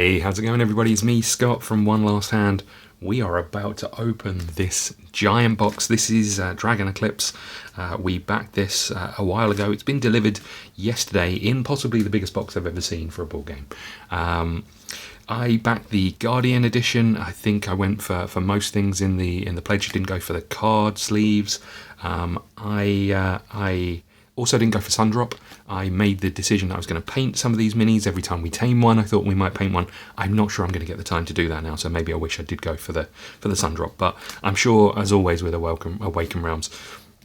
Hey, how's it going everybody? It's me, Scott from One Last Hand. We are about to open this giant box. This is Dragon Eclipse. We backed this a while ago. It's been delivered yesterday in possibly the biggest box I've ever seen for a board game. I backed the Guardian Edition. I think I went for most things in the pledge. Didn't go for the card sleeves. I also didn't go for Sundrop. I made the decision that I was going to paint some of these minis every time we tame one. I thought we might paint one. I'm not sure I'm going to get the time to do that now, so maybe I wish I did go for the Sundrop. But I'm sure, as always with Awaken Realms,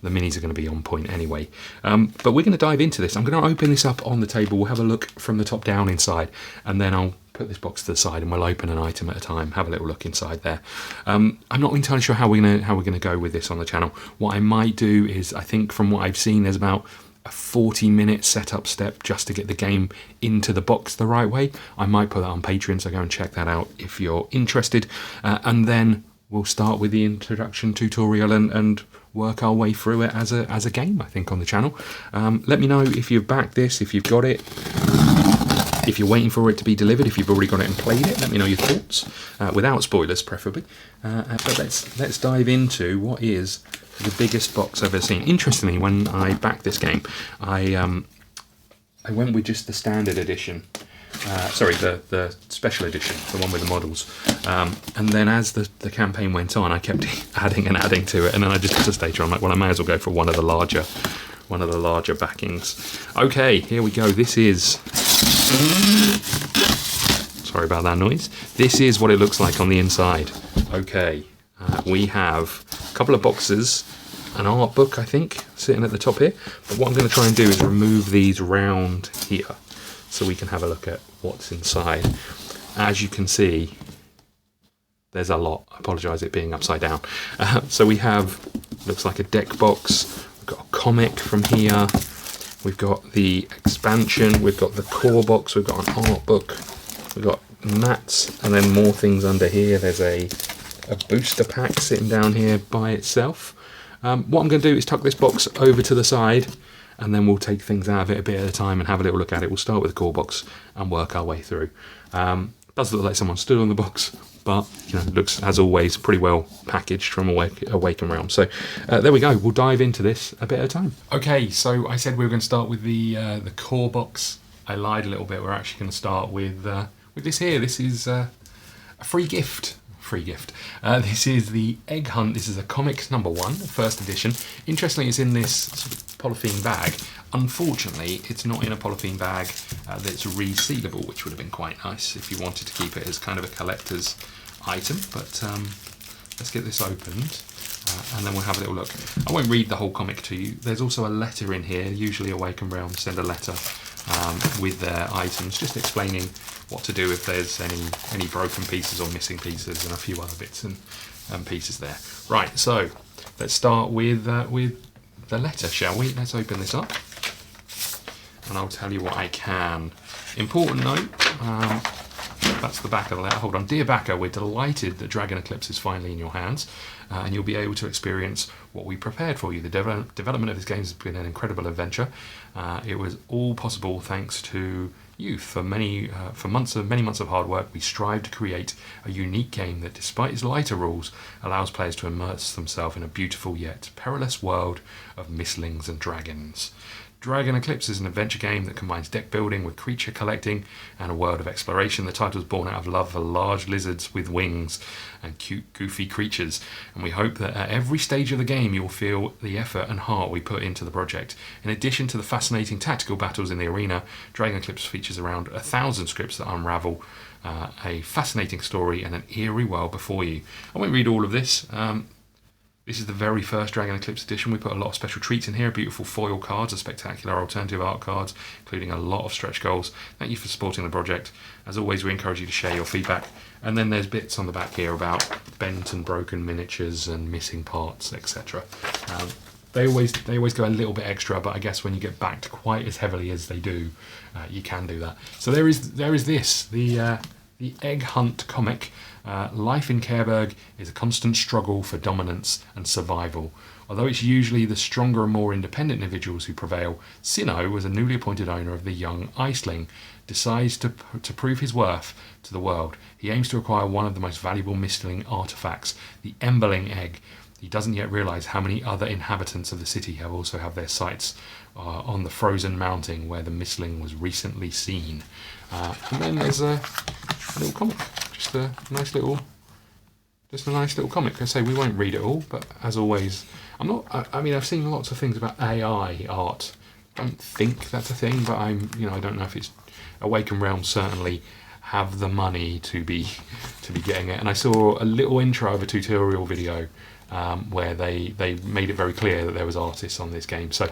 the minis are going to be on point anyway. But we're going to dive into this. I'm going to open this up on the table. We'll have a look from the top down inside, and then I'll put this box to the side and we'll open an item at a time, have a little look inside there. I'm not entirely sure how we're going to go with this on the channel. What I might do is, I think from what I've seen, there's about a 40-minute setup step just to get the game into the box the right way. I might put that on Patreon, so go and check that out if you're interested. And then we'll start with the introduction tutorial and work our way through it as a game, I think, on the channel. Let me know if you've backed this, if you've got it, if you're waiting for it to be delivered, if you've already got it and played it. Let me know your thoughts, without spoilers preferably. But let's dive into what is the biggest box I've ever seen. Interestingly, when I backed this game, I went with just the standard edition. Sorry, the special edition, the one with the models. And then as the campaign went on, I kept adding to it, and then I just got to a stage where I'm like, well, I may as well go for one of the larger backings. Okay, here we go. This is, sorry about that noise. This is what it looks like on the inside. Okay, we have a couple of boxes, an art book, I think, sitting at the top here. But what I'm going to try and do is remove these round here so we can have a look at what's inside. As you can see, there's a lot. I apologise it being upside down. So we have, looks like a deck box. We've got a comic from here. We've got the expansion. We've got the core box. We've got an art book. We've got mats, and then more things under here. There's a booster pack sitting down here by itself. What I'm going to do is tuck this box over to the side, and then we'll take things out of it a bit at a time and have a little look at it. We'll start with the core box and work our way through. Does look like someone stood on the box, but it looks, as always, pretty well packaged from Awaken Realms. So there we go. We'll dive into this a bit at a time. Okay, so I said we were going to start with the core box. I lied a little bit. We're actually going to start with this here. This is a free gift. This is the Egg Hunt. This is a comics #1, first edition. Interestingly, it's in this sort of polythene bag. Unfortunately, it's not in a polythene bag that's resealable, which would have been quite nice if you wanted to keep it as kind of a collector's item. But let's get this opened, and then we'll have a little look. I won't read the whole comic to you. There's also a letter in here. Usually Awaken Realms send a letter with their items, just explaining what to do if there's any broken pieces or missing pieces, and a few other bits and pieces there. Right, so let's start with the letter, shall we? Let's open this up, and I'll tell you what I can. Important note, that's the back of the letter. Hold on. Dear backer, we're delighted that Dragon Eclipse is finally in your hands, and you'll be able to experience what we prepared for you. The development of this game has been an incredible adventure. It was all possible thanks to you. For many months of hard work, we strive to create a unique game that, despite its lighter rules, allows players to immerse themselves in a beautiful yet perilous world of mistlings and dragons. Dragon Eclipse is an adventure game that combines deck building with creature collecting and a world of exploration. The title is born out of love for large lizards with wings and cute, goofy creatures, and we hope that at every stage of the game you'll feel the effort and heart we put into the project. In addition to the fascinating tactical battles in the arena, Dragon Eclipse features around 1,000 scripts that unravel a fascinating story and an eerie world before you. I won't read all of this. This is the very first Dragon Eclipse edition. We put a lot of special treats in here, beautiful foil cards, a spectacular alternative art cards, including a lot of stretch goals. Thank you for supporting the project. As always, we encourage you to share your feedback. And then there's bits on the back here about bent and broken miniatures and missing parts, etc. They always go a little bit extra, but I guess when you get backed quite as heavily as they do, you can do that. So there is this, the Egg Hunt comic. Life in Careburg is a constant struggle for dominance and survival. Although it's usually the stronger and more independent individuals who prevail, Sinnoh, as a newly appointed owner of the young Iceling, decides to prove his worth to the world. He aims to acquire one of the most valuable Mistling artifacts, the Emberling Egg. He doesn't yet realise how many other inhabitants of the city have their sights on the frozen mountain where the Mistling was recently seen. And then there's a little comic, just a nice little comic. I say we won't read it all, but as always, I've seen lots of things about AI art. I don't think that's a thing, but I don't know if it's Awaken Realms certainly have the money to be getting it. And I saw a little intro of a tutorial video where they made it very clear that there was artists on this game. So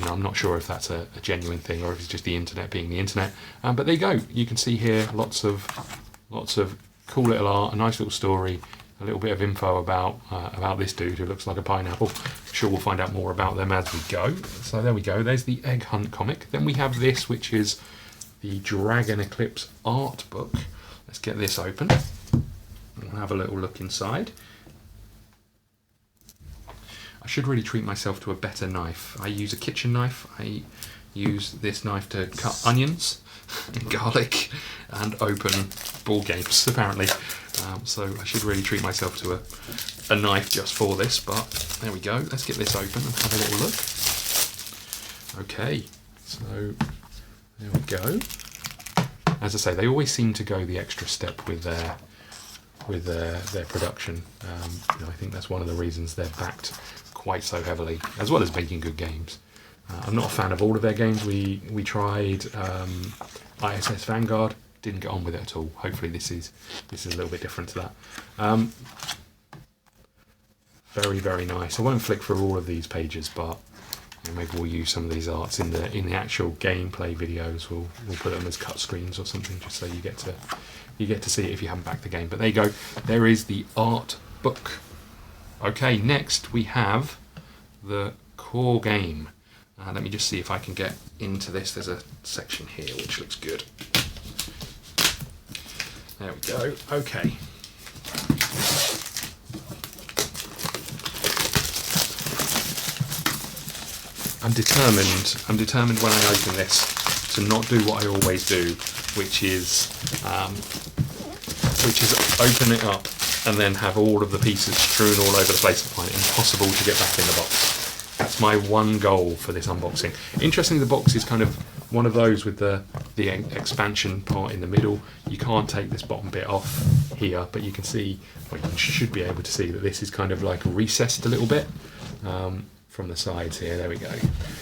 I'm not sure if that's a genuine thing or if it's just the internet being the internet. But there you go. You can see here lots of cool little art, a nice little story, a little bit of info about this dude who looks like a pineapple. I'm sure we'll find out more about them as we go. So there we go. There's the Egg Hunt comic. Then we have this, which is the Dragon Eclipse art book. Let's get this open. We'll have a little look inside. I should really treat myself to a better knife. I use a kitchen knife. I use this knife to cut onions, garlic, and open board games, apparently. So I should really treat myself to a knife just for this, but there we go. Let's get this open and have a little look. Okay, so there we go. As I say, they always seem to go the extra step with their production. I think that's one of the reasons they're backed quite so heavily, as well as making good games. I'm not a fan of all of their games. We tried ISS Vanguard, didn't get on with it at all. Hopefully this is a little bit different to that. Very, very nice. I won't flick through all of these pages, but maybe we'll use some of these arts in the actual gameplay videos. We'll put them as cut screens or something, just so you get to see it if you haven't backed the game. But there you go. There is the art book. Okay, next we have the core game. Let me just see if I can get into this. There's a section here which looks good. There we go. Okay. I'm determined when I open this to not do what I always do, which is open it up and then have all of the pieces strewn all over the place and find it impossible to get back in the box. That's my one goal for this unboxing. Interestingly, the box is kind of one of those with the expansion part in the middle. You can't take this bottom bit off here, but you can see, well, you should be able to see that this is kind of like recessed a little bit from the sides here. There we go.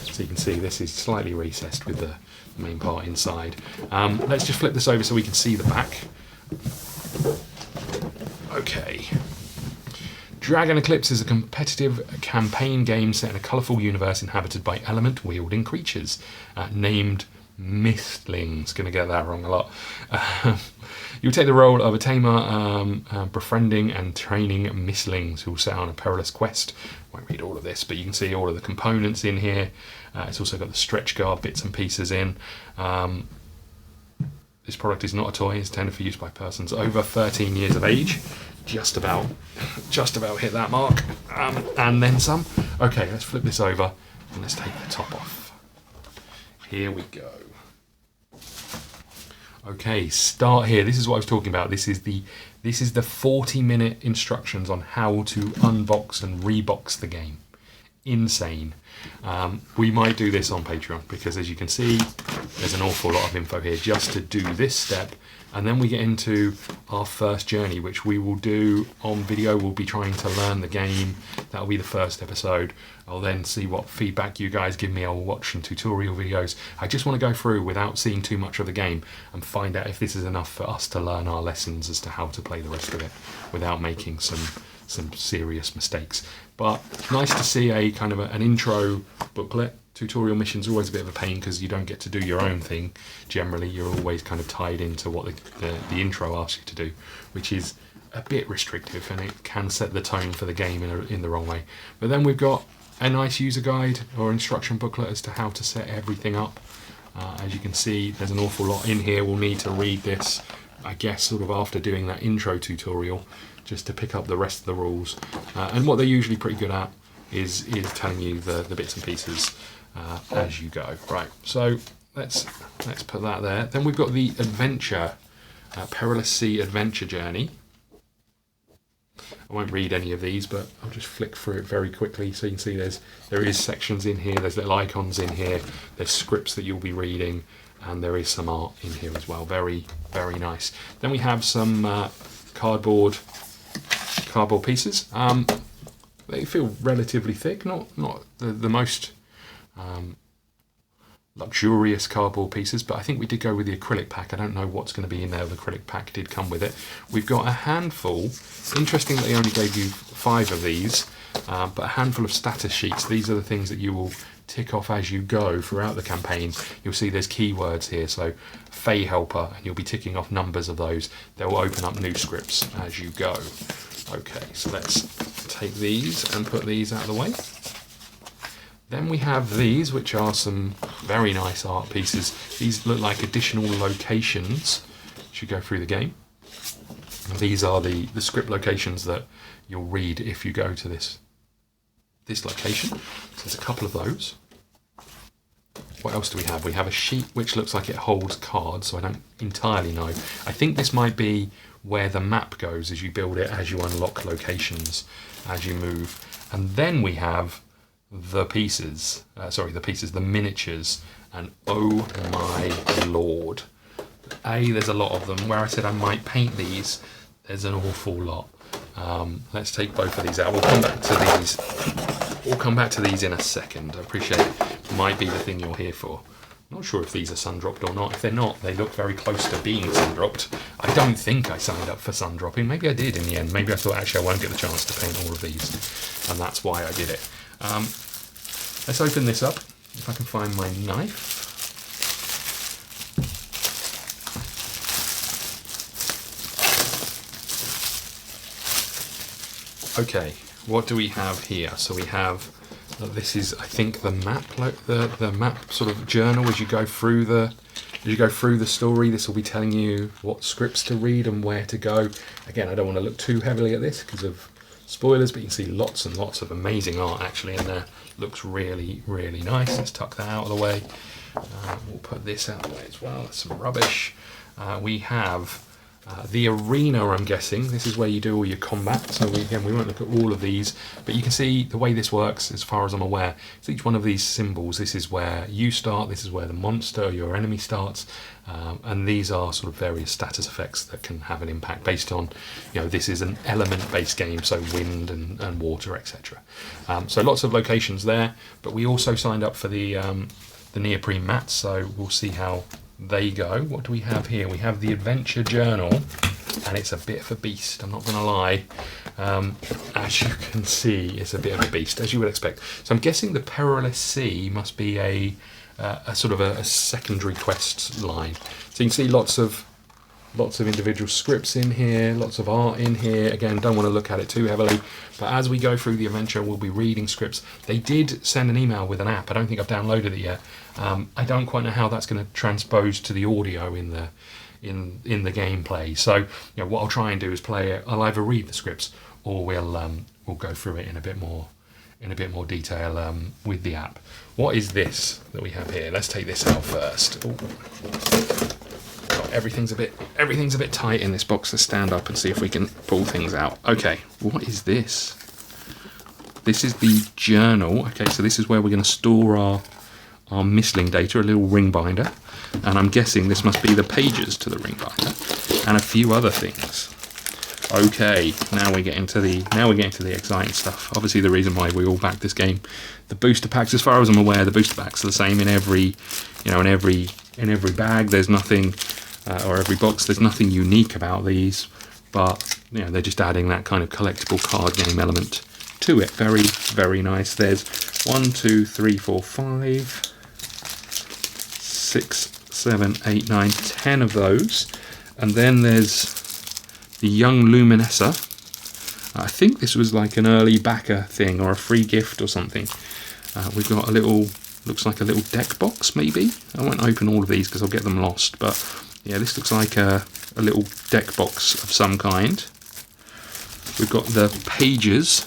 So you can see this is slightly recessed with the main part inside. Let's just flip this over so we can see the back. Okay. Dragon Eclipse is a competitive campaign game set in a colourful universe inhabited by element-wielding creatures named Mistlings. Going to get that wrong a lot. You'll take the role of a tamer, befriending and training Mistlings who will set on a perilous quest. Won't read all of this, but you can see all of the components in here. It's also got the stretch guard bits and pieces in. This product is not a toy. It's intended for use by persons over 13 years of age. Just about hit that mark, and then some. Okay, let's flip this over and let's take the top off. Here we go. Okay, start here. This is what I was talking about. This is the 40-minute instructions on how to unbox and rebox the game. Insane. We might do this on Patreon because, as you can see, there's an awful lot of info here just to do this step, and then we get into our first journey, which we will do on video. We'll be trying to learn the game. That'll be the first episode. I'll then see what feedback you guys give me. I'll watch some tutorial videos. I just want to go through without seeing too much of the game and find out if this is enough for us to learn our lessons as to how to play the rest of it without making some serious mistakes. But nice to see a kind of an intro booklet. Tutorial missions are always a bit of a pain because you don't get to do your own thing. Generally, you're always kind of tied into what the intro asks you to do, which is a bit restrictive, and it can set the tone for the game in the wrong way. But then we've got a nice user guide or instruction booklet as to how to set everything up. As you can see, there's an awful lot in here. We'll need to read this, I guess, sort of after doing that intro tutorial, just to pick up the rest of the rules. And what they're usually pretty good at is telling you the bits and pieces as you go. Right, so let's put that there. Then we've got the adventure, Perilous Sea Adventure Journey. I won't read any of these, but I'll just flick through it very quickly so you can see there is sections in here, there's little icons in here, there's scripts that you'll be reading, and there is some art in here as well. Very, very nice. Then we have some cardboard pieces. They feel relatively thick, not the most luxurious cardboard pieces, but I think we did go with the acrylic pack. I don't know what's going to be in there. The acrylic pack did come with it. We've got a handful. Interesting that they only gave you 5 of these, but a handful of status sheets. These are the things that you will tick off as you go throughout the campaign. You'll see there's keywords here, so Fey Helper, and you'll be ticking off numbers of those. They will open up new scripts as you go. Okay, so let's take these and put these out of the way. Then we have these, which are some very nice art pieces. These look like additional locations as you go through the game. And these are the script locations that you'll read if you go to this location. So there's a couple of those. What else do we have? We have a sheet which looks like it holds cards, so I don't entirely know. I think this might be where the map goes as you build it, as you unlock locations, as you move. And then we have the pieces, the miniatures, and oh my lord. There's a lot of them. Where I said I might paint these, there's an awful lot. Let's take both of these out. We'll come back to these in a second. I appreciate it might be the thing you're here for. I'm not sure if these are sun-dropped or not. If they're not, they look very close to being sun-dropped. I don't think I signed up for sun-dropping. Maybe I did in the end. Maybe I thought, actually, I won't get the chance to paint all of these, and that's why I did it. Let's open this up, if I can find my knife. Okay, what do we have here? So we have, this is, I think, the map, like the map sort of journal as you go through the story. This will be telling you what scripts to read and where to go. Again, I don't want to look too heavily at this because of spoilers, but you can see lots and lots of amazing art actually in there. Looks really, really nice. Let's tuck that out of the way. We'll put this out of the way as well. That's some rubbish. We have the arena, I'm guessing. This is where you do all your combat. So we won't look at all of these, but you can see the way this works, as far as I'm aware. So each one of these symbols, this is where you start, this is where the monster, your enemy starts, and these are sort of various status effects that can have an impact based on, this is an element-based game, so wind and water, etc. So lots of locations there, but we also signed up for the neoprene mats, so we'll see how they go. What do we have here? We have the adventure journal, and it's a bit of a beast, I'm not going to lie. As you can see, it's a bit of a beast, as you would expect. So I'm guessing the Perilous Sea must be a sort of a secondary quest line. So you can see lots of individual scripts in here, lots of art in here. Again, don't want to look at it too heavily, but as we go through the adventure, we'll be reading scripts. They did send an email with an app. I don't think I've downloaded it yet. I don't quite know how that's going to transpose to the audio in the gameplay. So, what I'll try and do is play it. I'll either read the scripts or we'll go through it in a bit more detail with the app. What is this that we have here? Let's take this out first. Ooh. Everything's a bit tight in this box. Let's stand up and see if we can pull things out. Okay, what is this? This is the journal. Okay, so this is where we're going to store our missling data, a little ring binder, and I'm guessing this must be the pages to the ring binder and a few other things. Okay, now we get into the exciting stuff. Obviously, the reason why we all back this game, the booster packs. As far as I'm aware, the booster packs are the same in every bag. There's nothing, or every box. There's nothing unique about these, but they're just adding that kind of collectible card game element to it. Very, very nice. There's 1, 2, 3, 4, 5, 6, 7, 8, 9, 10 of those, and then there's the Young Luminessa. I think this was like an early backer thing or a free gift or something. We've got a little, looks like a little deck box maybe. I won't open all of these because I'll get them lost, but yeah, this looks like a little deck box of some kind. We've got the pages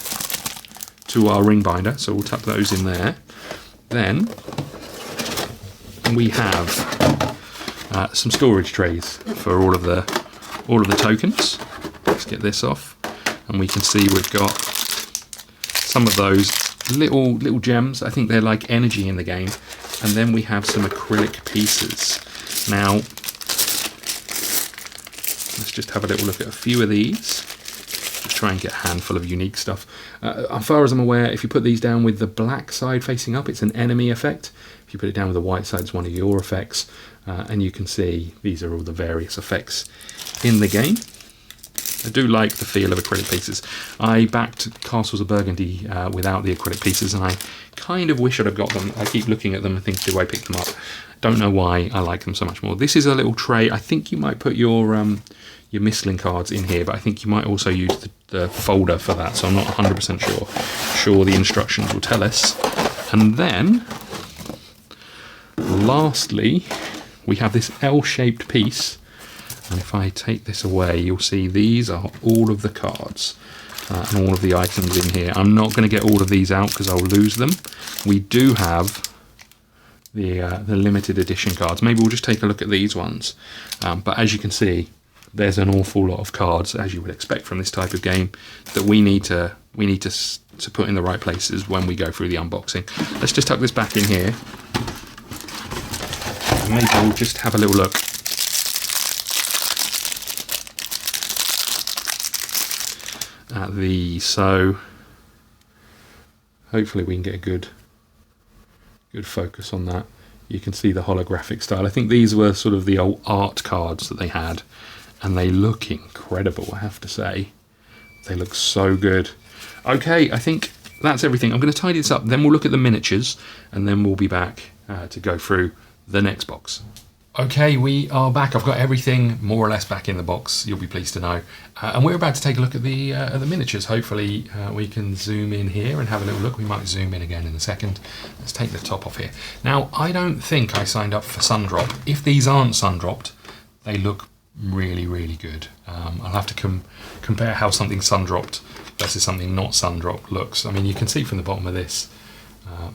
to our ring binder, so we'll tuck those in there. Then we have some storage trays for all of the tokens. Let's get this off, and we can see we've got some of those little gems. I think they're like energy in the game. And then we have some acrylic pieces. Now, let's just have a little look at a few of these. Just try and get a handful of unique stuff. As far as I'm aware, if you put these down with the black side facing up, it's an enemy effect. If you put it down with the white side, it's one of your effects. And you can see these are all the various effects in the game. I do like the feel of acrylic pieces. I backed Castles of Burgundy without the acrylic pieces, and I kind of wish I'd have got them. I keep looking at them and think, do I pick them up? Don't know why I like them so much more. This is a little tray. I think you might put your Michelin cards in here, but I think you might also use the folder for that, so I'm not 100% sure. Sure, the instructions will tell us. And then, lastly, we have this L-shaped piece. And if I take this away, you'll see these are all of the cards and all of the items in here. I'm not going to get all of these out because I'll lose them. We do have the limited edition cards. Maybe we'll just take a look at these ones. But as you can see, there's an awful lot of cards, as you would expect from this type of game, that we need to put in the right places when we go through the unboxing. Let's just tuck this back in here. And maybe we'll just have a little look at these. So hopefully we can get a good focus on that. You can see the holographic style. I think these were sort of the old art cards that they had, and they look incredible, I have to say. They look so good. Okay, I think that's everything. I'm going to tidy this up, then we'll look at the miniatures, and then we'll be back to go through the next box. Okay, we are back. I've got everything more or less back in the box, you'll be pleased to know. And we're about to take a look at the miniatures. Hopefully we can zoom in here and have a little look. We might zoom in again in a second. Let's take the top off here. Now, I don't think I signed up for Sundrop. If these aren't Sundropped, they look really, really good. I'll have to compare how something Sundropped versus something not Sundropped looks. I mean, you can see from the bottom of this,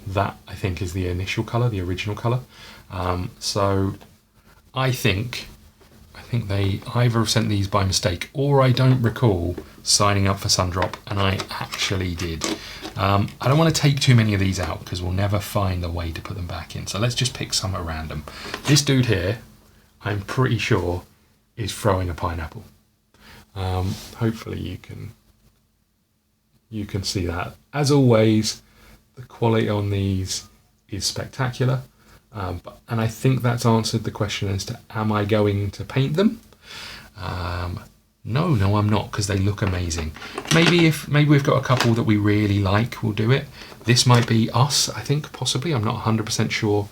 that I think is the initial colour, the original colour. So I think they either sent these by mistake, or I don't recall signing up for Sundrop, and I actually did. I don't want to take too many of these out because we'll never find a way to put them back in. So let's just pick some at random. This dude here, I'm pretty sure, is throwing a pineapple. Hopefully you can see that. As always, the quality on these is spectacular. And I think that's answered the question as to, am I going to paint them? No, I'm not, because they look amazing. Maybe we've got a couple that we really like, we'll do it. This might be us, I think, possibly. I'm not 100% sure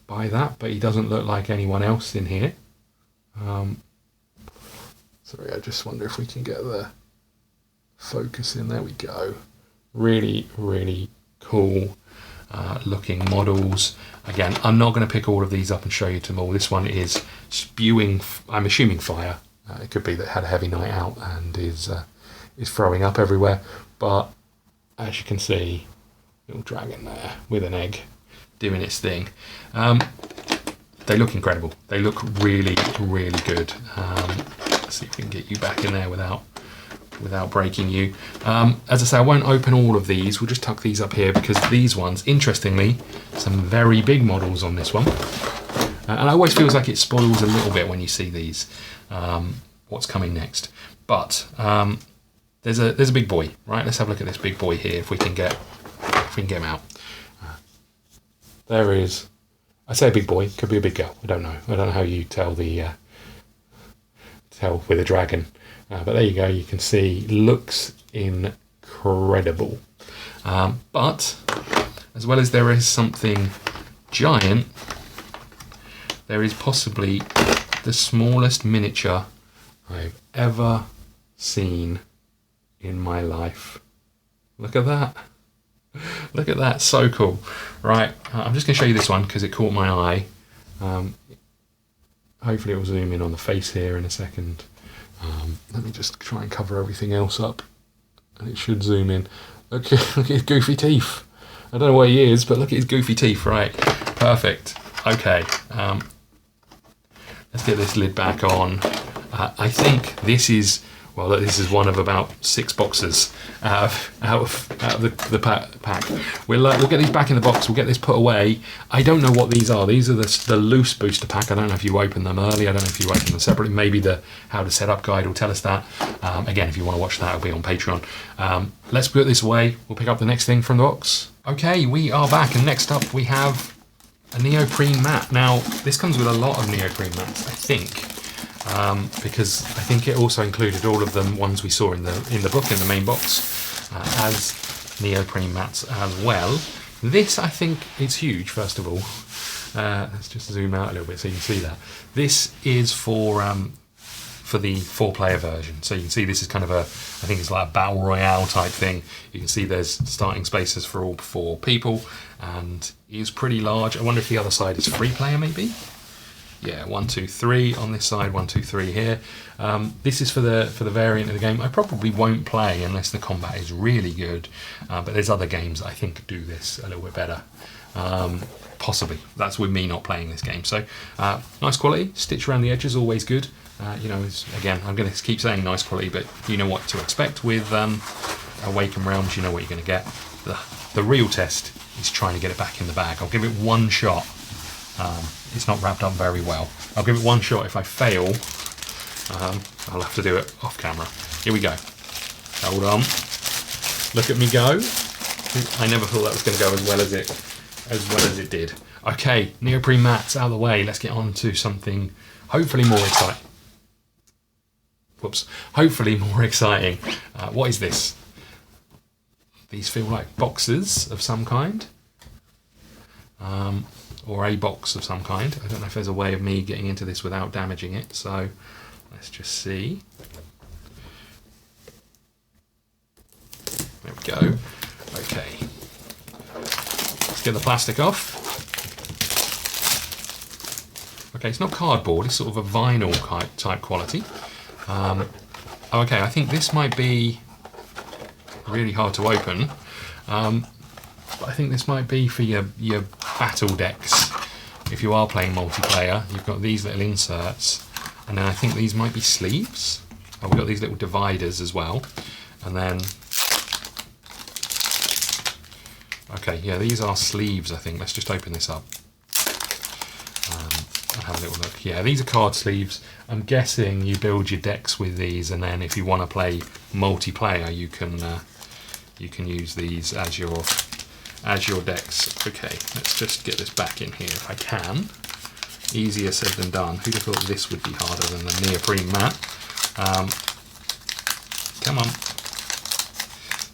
by that, but he doesn't look like anyone else in here. Sorry, I just wonder if we can get the focus in. There we go. Really, really cool looking models. Again, I'm not going to pick all of these up and show you them all. This one is spewing, I'm assuming, fire. It could be that it had a heavy night out and is throwing up everywhere. But as you can see, little dragon there with an egg doing its thing. They look incredible. They look really, really good. Let's see if we can get you back in there without breaking you. As I say, I won't open all of these. We'll just tuck these up here because these ones, interestingly, some very big models on this one. And it always feels like it spoils a little bit when you see these, what's coming next. But there's a big boy, right? Let's have a look at this big boy here if we can get him out. There is, I say a big boy, could be a big girl. I don't know. I don't know how you tell tell with a dragon. But there you go, you can see, looks incredible. But as well as there is something giant, there is possibly the smallest miniature I've ever seen in my life. Look at that. Look at that, so cool. Right, I'm just going to show you this one because it caught my eye. Hopefully it will zoom in on the face here in a second. Let me just try and cover everything else up, and it should zoom in. Look at his goofy teeth. I don't know where he is, but look at his goofy teeth, right? Perfect. Okay, let's get this lid back on. I think this is, well, this is one of about 6 boxes out of the pack. We'll get these back in the box. We'll get this put away. I don't know what these are. These are the loose booster pack. I don't know if you open them early. I don't know if you open them separately. Maybe the how to set up guide will tell us that. Again, if you want to watch that, it'll be on Patreon. Let's put this away. We'll pick up the next thing from the box. Okay, we are back, and next up we have a neoprene mat. Now, this comes with a lot of neoprene mats, I think, because I think it also included all of the ones we saw in the book, in the main box, as neoprene mats as well. This, I think, is huge, first of all. Let's just zoom out a little bit so you can see that. This is for the 4-player version. So you can see this is kind of I think it's like a battle royale type thing. You can see there's starting spaces for all 4 people, and it is pretty large. I wonder if the other side is 3-player maybe? Yeah, 1, 2, 3 on this side, 1, 2, 3 here. This is for the variant of the game I probably won't play unless the combat is really good, but there's other games that I think do this a little bit better. Possibly. That's with me not playing this game. So nice quality, stitch around the edges, always good. You know, again, I'm going to keep saying nice quality, but you know what to expect with Awaken Realms. You know what you're going to get. The real test is trying to get it back in the bag. I'll give it one shot. It's not wrapped up very well. I'll give it one shot. If I fail, I'll have to do it off camera. Here we go. Hold on. Look at me go. I never thought that was going to go as well as it did. Okay, neoprene mats out of the way. Let's get on to something hopefully more exciting. Whoops. Hopefully more exciting. What is this? These feel like boxes of some kind. Or a box of some kind. I don't know if there's a way of me getting into this without damaging it, so let's just see. There we go. Okay. Let's get the plastic off. Okay, it's not cardboard, it's sort of a vinyl type quality. Okay, I think this might be really hard to open. But I think this might be for your battle decks. If you are playing multiplayer, you've got these little inserts, and then I think these might be sleeves. Oh, we've got these little dividers as well. And then, okay, yeah, these are sleeves, I think. Let's just open this up. I'll have a little look. Yeah, these are card sleeves. I'm guessing you build your decks with these, and then if you want to play multiplayer, you can use these as your decks. Okay, let's just get this back in here if I can. Easier said than done. Who'd have thought this would be harder than the neoprene mat? Come on.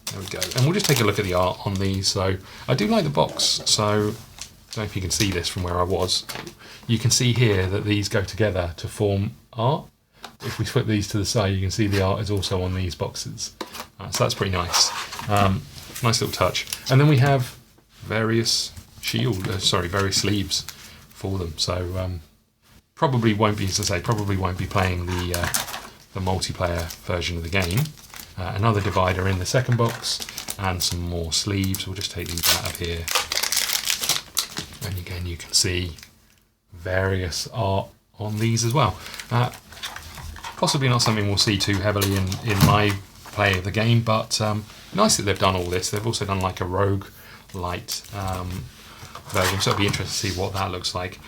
There we go. And we'll just take a look at the art on these. So I do like the box. So I don't know if you can see this from where I was. You can see here that these go together to form art. If we flip these to the side, you can see the art is also on these boxes. So that's pretty nice. Nice little touch. And then we have various various sleeves for them. So probably won't be, as I say, probably won't be playing the multiplayer version of the game. Another divider in the second box, and some more sleeves. We'll just take these out of here. And again, you can see various art on these as well. Possibly not something we'll see too heavily in my play of the game, but nice that they've done all this. They've also done like a rogue light version, so it'll be interesting to see what that looks like.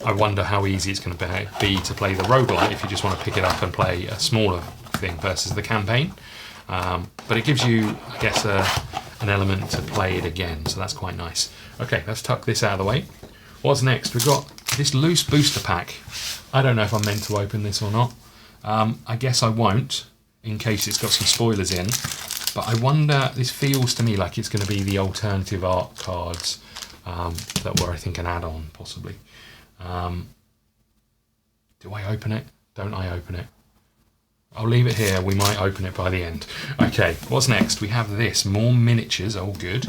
I wonder how easy it's going to be to play the roguelite if you just want to pick it up and play a smaller thing versus the campaign. But it gives you, I guess, an element to play it again, so that's quite nice. Okay, let's tuck this out of the way. What's next? We've got this loose booster pack. I don't know if I'm meant to open this or not. I guess I won't, in case it's got some spoilers in. But I wonder, this feels to me like it's going to be the alternative art cards that were, I think, an add-on, possibly. Do I open it? Don't I open it? I'll leave it here. We might open it by the end. Okay, what's next? We have this. More miniatures. Oh, good.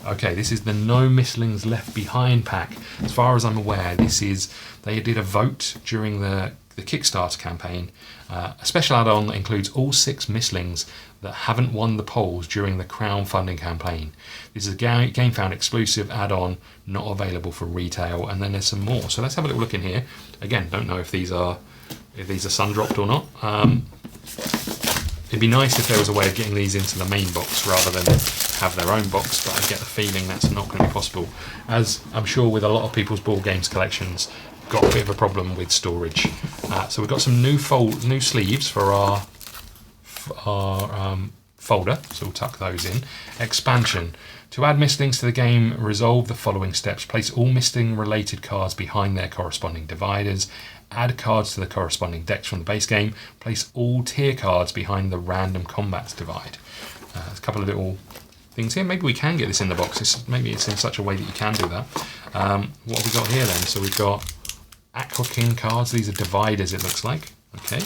Okay, this is the No Misslings Left Behind pack. As far as I'm aware, this is... They did a vote during the the Kickstarter campaign. A special add-on that includes all 6 Mistlings that haven't won the polls during the crowdfunding campaign. This is a GameFound exclusive add-on, not available for retail, and then there's some more. So let's have a little look in here. Again, don't know if these are sun-dropped or not. It'd be nice if there was a way of getting these into the main box rather than have their own box, but I get the feeling that's not going to be possible, as I'm sure with a lot of people's board games collections, got a bit of a problem with storage. So we've got some new sleeves for our folder, so we'll tuck those in. Expansion. To add Mistlings to the game, resolve the following steps. Place all Mistling related cards behind their corresponding dividers. Add cards to the corresponding decks from the base game. Place all tier cards behind the random combats divide. There's a couple of little things here. Maybe we can get this in the box. Maybe it's in such a way that you can do that. What have we got here then? So we've got Aqua King cards. These are dividers, it looks like. Okay.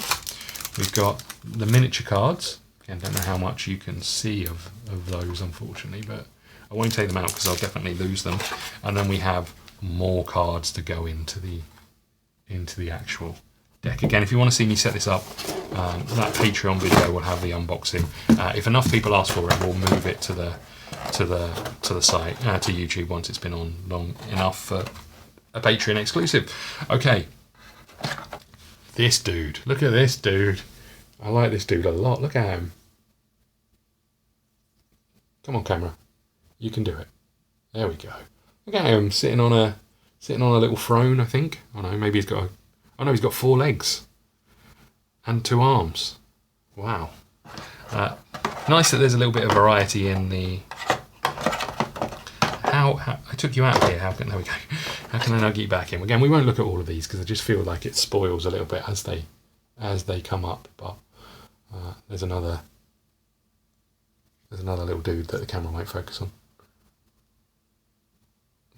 We've got the miniature cards. Again, don't know how much you can see of those, unfortunately, but I won't take them out because I'll definitely lose them. And then we have more cards to go into the actual deck. Again, if you want to see me set this up, that Patreon video will have the unboxing. If enough people ask for it, we'll move it to the site, to YouTube, once it's been on long enough for a Patreon exclusive. Okay, this dude. Look at this dude. I like this dude a lot. Look at him. Come on, camera. You can do it. There we go. Look at him sitting on a little throne, I think. Oh no, maybe he's got he's got 4 legs and 2 arms. Wow. Nice that there's a little bit of variety in the. How I took you out here. There we go. How can I now get you back in? Again, we won't look at all of these because I just feel like it spoils a little bit as they come up. But there's another little dude that the camera won't focus on.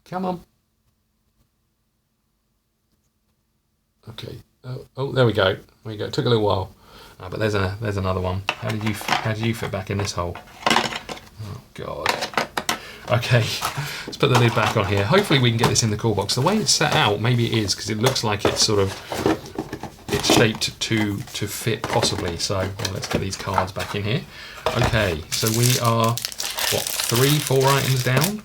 Come on. Okay. Oh, there we go. There we go. It took a little while, but there's another one. How did you fit back in this hole? Oh God. Okay, let's put the lid back on here. Hopefully we can get this in the core box. The way it's set out, maybe it is, because it looks like it's shaped to fit possibly. So let's get these cards back in here. Okay, so we are, 4 items down.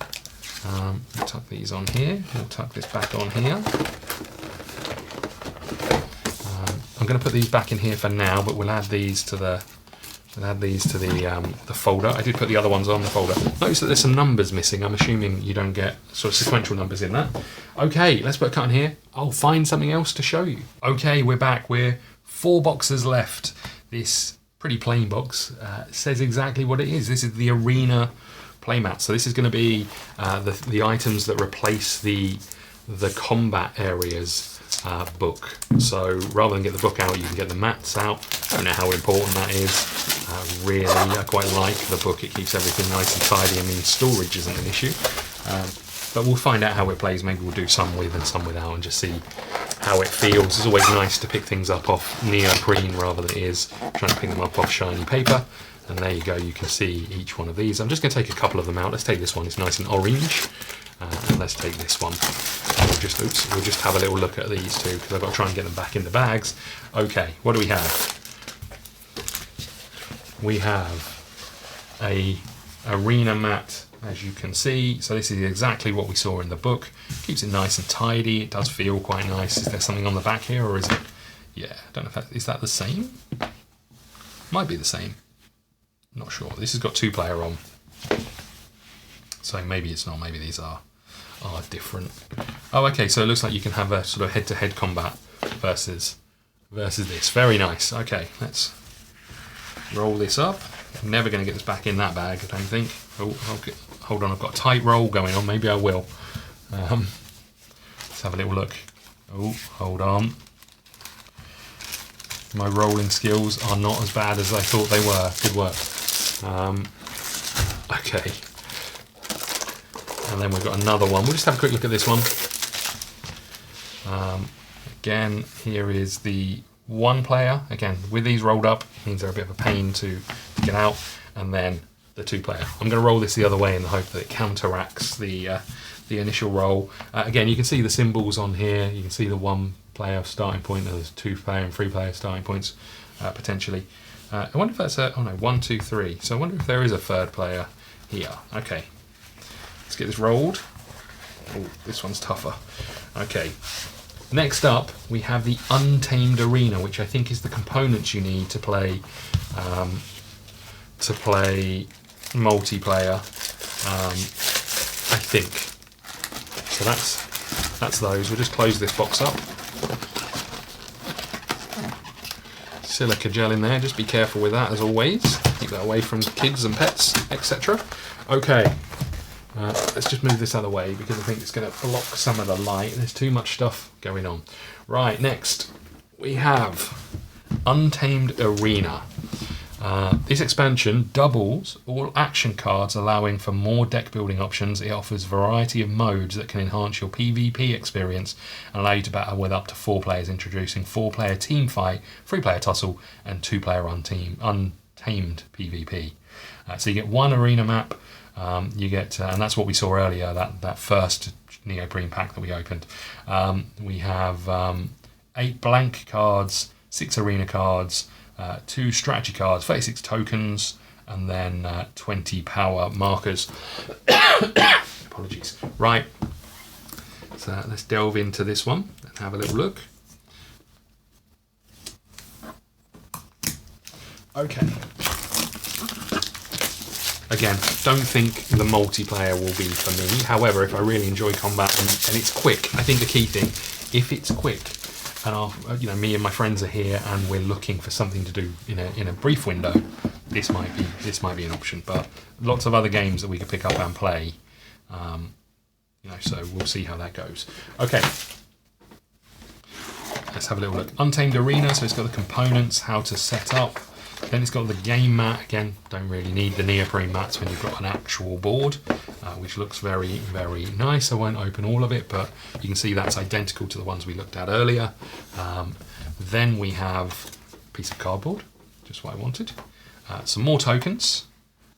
We'll tuck these on here. We'll tuck this back on here. I'm going to put these back in here for now, but we'll add these to the folder. I did put the other ones on the folder. Notice that there's some numbers missing. I'm assuming you don't get sort of sequential numbers in that. Okay, let's put a cut in here. I'll find something else to show you. Okay, we're back. We're 4 boxes left. This pretty plain box says exactly what it is. This is the Arena playmat. So this is going to be the items that replace the combat areas book. So rather than get the book out, you can get the mats out. I don't know how important that is. Really, I quite like the book. It keeps everything nice and tidy. I mean, storage isn't an issue. But we'll find out how it plays. Maybe we'll do some with and some without and just see how it feels. It's always nice to pick things up off neoprene rather than it is trying to pick them up off shiny paper. And there you go, you can see each one of these. I'm just going to take a couple of them out. Let's take this one, it's nice and orange. And let's take this one. And we'll just have a little look at these two because I've got to try and get them back in the bags. Okay, what do we have? We have a Arena mat, as you can see. So this is exactly what we saw in the book. Keeps it nice and tidy. It does feel quite nice. Is there something on the back here, or is it? Yeah, I don't know if is that the same? Might be the same. Not sure. This has got 2-player on, so maybe it's not. Maybe these are different. Oh, okay. So it looks like you can have a sort of head-to-head combat versus this. Very nice. Okay, let's roll this up. I'm never going to get this back in that bag, I don't think. Oh, okay. Hold on. I've got a tight roll going on. Maybe I will. Let's have a little look. Oh, hold on. My rolling skills are not as bad as I thought they were. Good work. Okay. And then we've got another one. We'll just have a quick look at this one. Again, here is the 1-player. Again, with these rolled up, it means they're a bit of a pain to get out. And then the 2-player. I'm going to roll this the other way in the hope that it counteracts the initial roll. Again, you can see the symbols on here. You can see the 1 player starting point. There's 2-player and 3-player starting points potentially. I wonder if that's oh no, 1, 2, 3. So I wonder if there is a third player here. Okay, let's get this rolled. Oh, this one's tougher. Okay, next up we have the Untamed Arena, which I think is the components you need to play multiplayer. I think so. That's those. We'll just close this box up. Silica gel in there, just be careful with that as always. Keep that away from kids and pets, etc. Okay, let's just move this out of the way because I think it's going to block some of the light. There's too much stuff going on. Right, next we have Untamed Arena. This expansion doubles all action cards, allowing for more deck building options. It offers a variety of modes that can enhance your PvP experience and allow you to battle with up to 4 players, introducing 4-player team fight, 3-player tussle, and 2-player untamed PvP. So you get 1 arena map. You get, and that's what we saw earlier. That first neoprene pack that we opened. We have 8 blank cards, 6 arena cards. 2 strategy cards, 36 tokens, and then 20 power markers. Apologies. Right, so let's delve into this one and have a little look. Okay. Again, don't think the multiplayer will be for me. However, if I really enjoy combat and it's quick, I think the key thing, if it's quick, and me and my friends are here, and we're looking for something to do in a brief window, this might be an option. But lots of other games that we could pick up and play, so we'll see how that goes. Okay, let's have a little look. Untamed Arena, so it's got the components, how to set up. Then it's got the game mat. Again, don't really need the neoprene mats when you've got an actual board, which looks very, very nice. I won't open all of it, but you can see that's identical to the ones we looked at earlier. Then we have a piece of cardboard, just what I wanted. Some more tokens.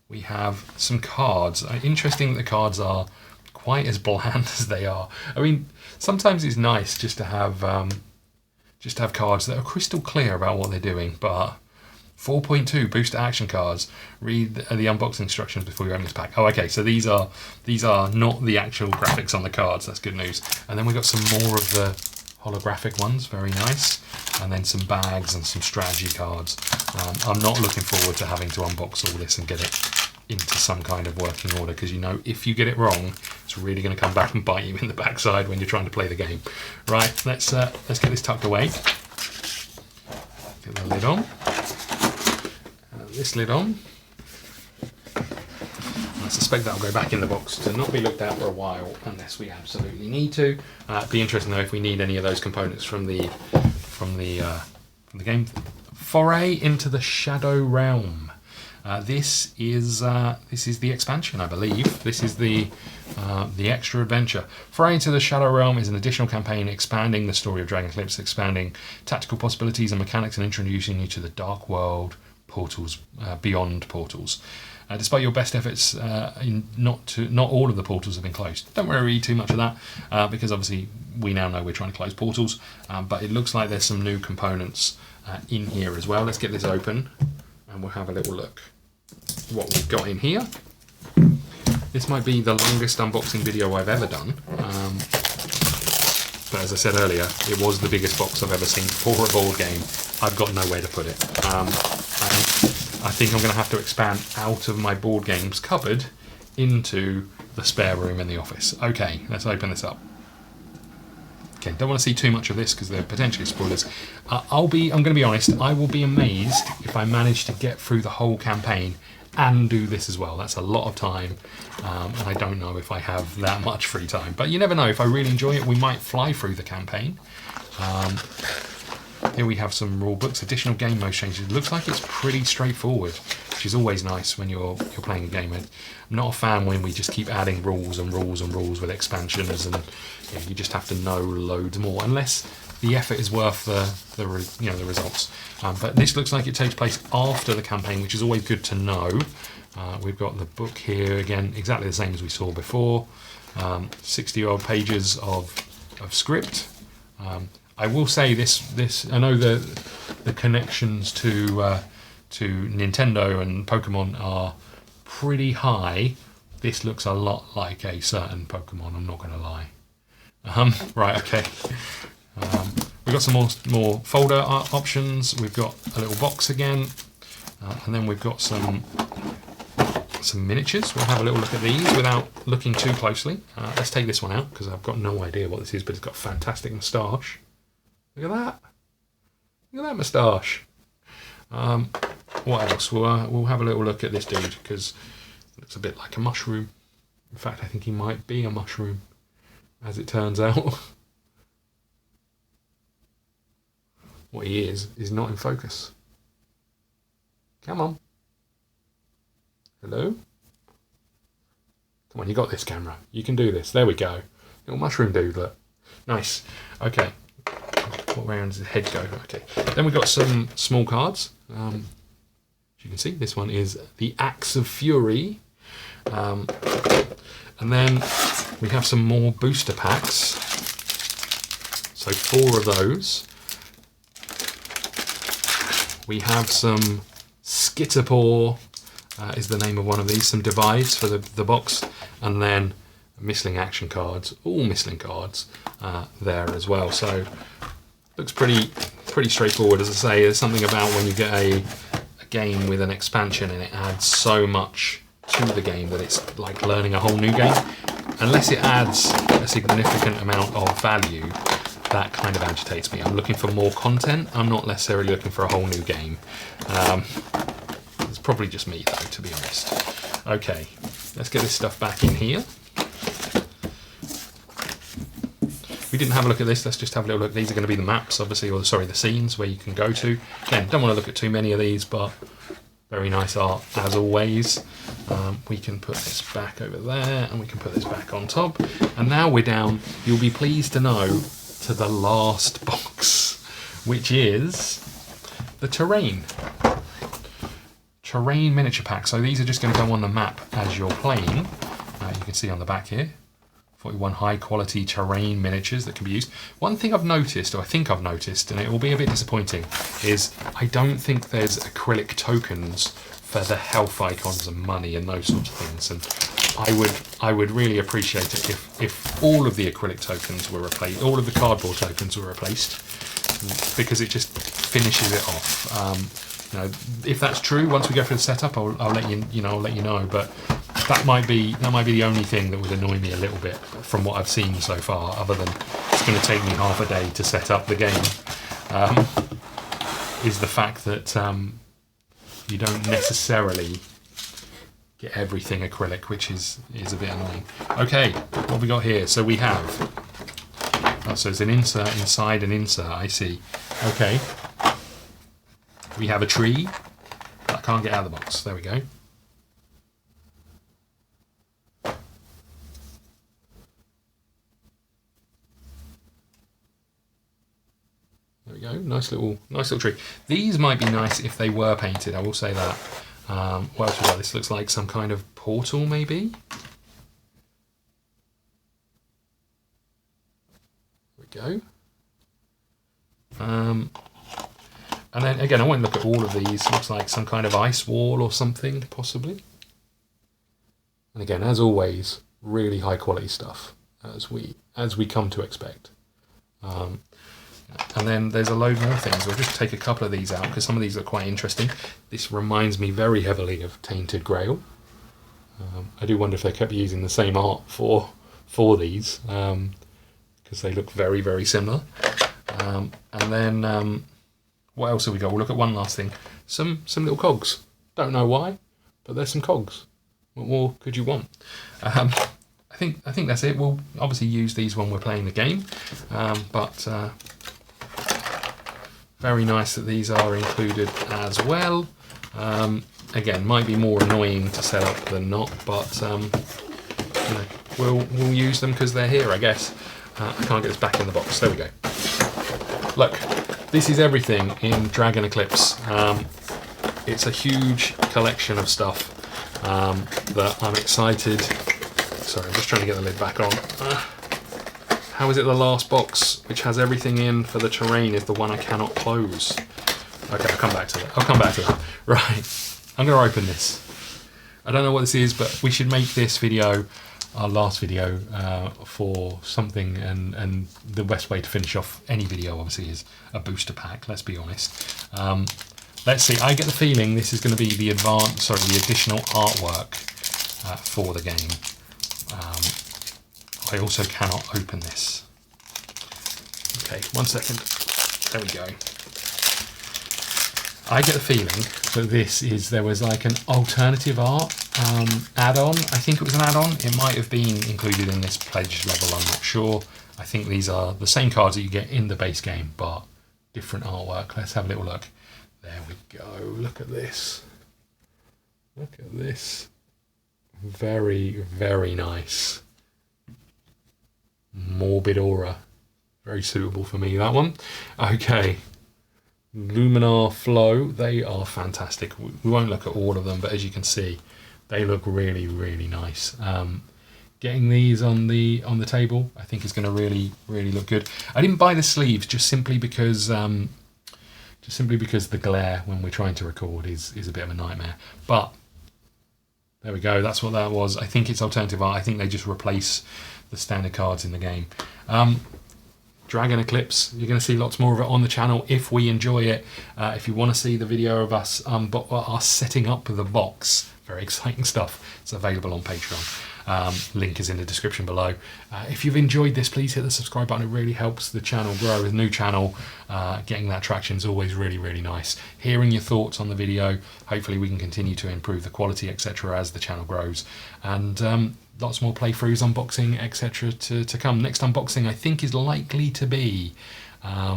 We have some cards. Interesting that the cards are quite as bland as they are. I mean, sometimes it's nice just to have cards that are crystal clear about what they're doing, but 4.2 booster action cards. Read the unboxing instructions before you open this pack. Oh, okay, so these are not the actual graphics on the cards. That's good news. And then we've got some more of the holographic ones, very nice. And then some bags and some strategy cards. I'm not looking forward to having to unbox all this and get it into some kind of working order, because if you get it wrong, it's really going to come back and bite you in the backside when you're trying to play the game. Right, let's get this tucked away. Get the lid on. This lid on. I suspect that'll go back in the box to not be looked at for a while unless we absolutely need to. Be interesting though if we need any of those components from the game. Foray into the Shadow Realm. This is the expansion, I believe. This is the extra adventure. Foray into the Shadow Realm is an additional campaign expanding the story of Dragon Eclipse, expanding tactical possibilities and mechanics, and introducing you to the dark world. Portals, beyond portals. Despite your best efforts, not all of the portals have been closed. Don't worry too much of that, because obviously we now know we're trying to close portals, but it looks like there's some new components in here as well. Let's get this open and we'll have a little look what we've got in here. This might be the longest unboxing video I've ever done, but as I said earlier, it was the biggest box I've ever seen for a board game. I've got nowhere to put it. I think I'm going to have to expand out of my board games cupboard into the spare room in the office. Okay, let's open this up. Okay, don't want to see too much of this because they're potentially spoilers. I'm going to be honest, I will be amazed if I manage to get through the whole campaign and do this as well. That's a lot of time, and I don't know if I have that much free time. But you never know, if I really enjoy it, we might fly through the campaign. Here we have some rule books, additional game mode changes. It looks like it's pretty straightforward, which is always nice when you're playing a game. I'm not a fan when we just keep adding rules and rules and rules with expansions, and you just have to know loads more, unless the effort is worth the results. But this looks like it takes place after the campaign, which is always good to know. We've got the book here again, exactly the same as we saw before. 60-odd pages of script. I will say this. I know the connections to Nintendo and Pokemon are pretty high. This looks a lot like a certain Pokemon, I'm not going to lie. Right, okay. We've got some more folder options. We've got a little box again. And then we've got some miniatures. We'll have a little look at these without looking too closely. Let's take this one out because I've got no idea what this is, but it's got a fantastic moustache. Look at that. Look at that moustache. What else? We'll have a little look at this dude because it looks a bit like a mushroom. In fact, I think he might be a mushroom, as it turns out. What he is not in focus. Come on. Hello? Come on, you got this, camera. You can do this. There we go. Little mushroom dude, look. Nice. Okay. What way does his head go? Okay. Then we've got some small cards. As you can see, this one is the Axe of Fury. And then we have some more booster packs. So 4 of those. We have some Skitterpaw, is the name of one of these, some divides for the box, and then Missling action cards, all Missling cards there as well. So looks pretty straightforward. As I say, there's something about when you get a game with an expansion and it adds so much to the game that it's like learning a whole new game. Unless it adds a significant amount of value, that kind of agitates me. I'm looking for more content. I'm not necessarily looking for a whole new game. It's probably just me though, to be honest. Okay, let's get this stuff back in here. We didn't have a look at this, let's just have a little look. These are going to be the maps, obviously, or sorry, the scenes where you can go to. Again, don't want to look at too many of these, but very nice art as always. We can put this back over there, and we can put this back on top. And now we're down, you'll be pleased to know, to the last box, which is the terrain miniature pack. So these are just going to go on the map as you're playing. You can see on the back here, 41 high quality terrain miniatures that can be used. One thing I've noticed, or I think I've noticed, and it will be a bit disappointing, is I don't think there's acrylic tokens for the health icons and money and those sorts of things. And I would really appreciate it if all of the acrylic tokens were replaced, all of the cardboard tokens were replaced, because it just finishes it off. You know, if that's true, once we go through the setup, I'll let you know. But that might be the only thing that would annoy me a little bit from what I've seen so far. Other than it's going to take me half a day to set up the game, is the fact that you don't necessarily get everything acrylic, which is a bit annoying. Okay, what have we got here? So we have, so it's an insert inside an insert, I see. Okay, we have a tree that I can't get out of the box. There we go. There we go, nice little tree. These might be nice if they were painted, I will say that. What else we got? This looks like some kind of portal, maybe? There we go. And then again, I won't look at all of these. Looks like some kind of ice wall or something, possibly. And again, as always, really high quality stuff, as we come to expect. And then there's a load more things. We'll just take a couple of these out because some of these are quite interesting. This reminds me very heavily of Tainted Grail. I do wonder if they kept using the same art for these, because they look very, very similar. And then what else have we got? We'll look at one last thing. Some little cogs. Don't know why, but there's some cogs. What more could you want? I think that's it. We'll obviously use these when we're playing the game, but very nice that these are included as well. Again, might be more annoying to set up than not, but you know, we'll use them because they're here, I guess. I can't get this back in the box. There we go. Look, this is everything in Dragon Eclipse. It's a huge collection of stuff that I'm excited. Sorry, I'm just trying to get the lid back on. How is it the last box, which has everything in for the terrain, is the one I cannot close? Okay, I'll come back to that. Right, I'm going to open this. I don't know what this is, but we should make this video our last video for something, and the best way to finish off any video obviously is a booster pack, let's be honest. Let's see, I get the feeling this is going to be the additional artwork for the game. I also cannot open this. Okay, 1 second. There we go. I get the feeling that there was like an alternative art add-on. I think it was an add-on. It might have been included in this pledge level, I'm not sure. I think these are the same cards that you get in the base game, but different artwork. Let's have a little look. There we go. Look at this. Look at this. Very, very nice. Morbid aura. Very suitable for me, that one. Okay. Luminar Flow, they are fantastic. We won't look at all of them, but as you can see, they look really, really nice. Getting these on the table, I think is going to really, really look good. I didn't buy the sleeves just simply because the glare when we're trying to record is a bit of a nightmare. But there we go. That's what that was. I think it's alternative art. I think they just replace the standard cards in the game. Dragon Eclipse, you're going to see lots more of it on the channel if we enjoy it. If you want to see the video of us setting up the box, very exciting stuff, it's available on Patreon. Link is in the description below. If you've enjoyed this, please hit the subscribe button. It really helps the channel grow. With a new channel, getting that traction is always really, really nice. Hearing your thoughts on the video, hopefully we can continue to improve the quality, etc. as the channel grows. And lots more playthroughs, unboxing, etc. to come. Next unboxing, I think, is likely to be I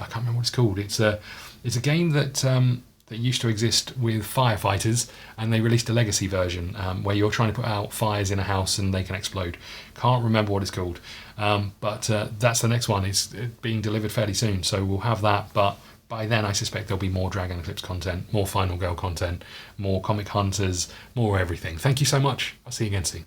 can't remember what it's called. It's a game that used to exist with firefighters, and they released a legacy version where you're trying to put out fires in a house and they can explode. Can't remember what it's called, but that's the next one. It's being delivered fairly soon, so we'll have that. But by then, I suspect there'll be more Dragon Eclipse content, more Final Girl content, more Comic Hunters, more everything. Thank you so much. I'll see you again soon.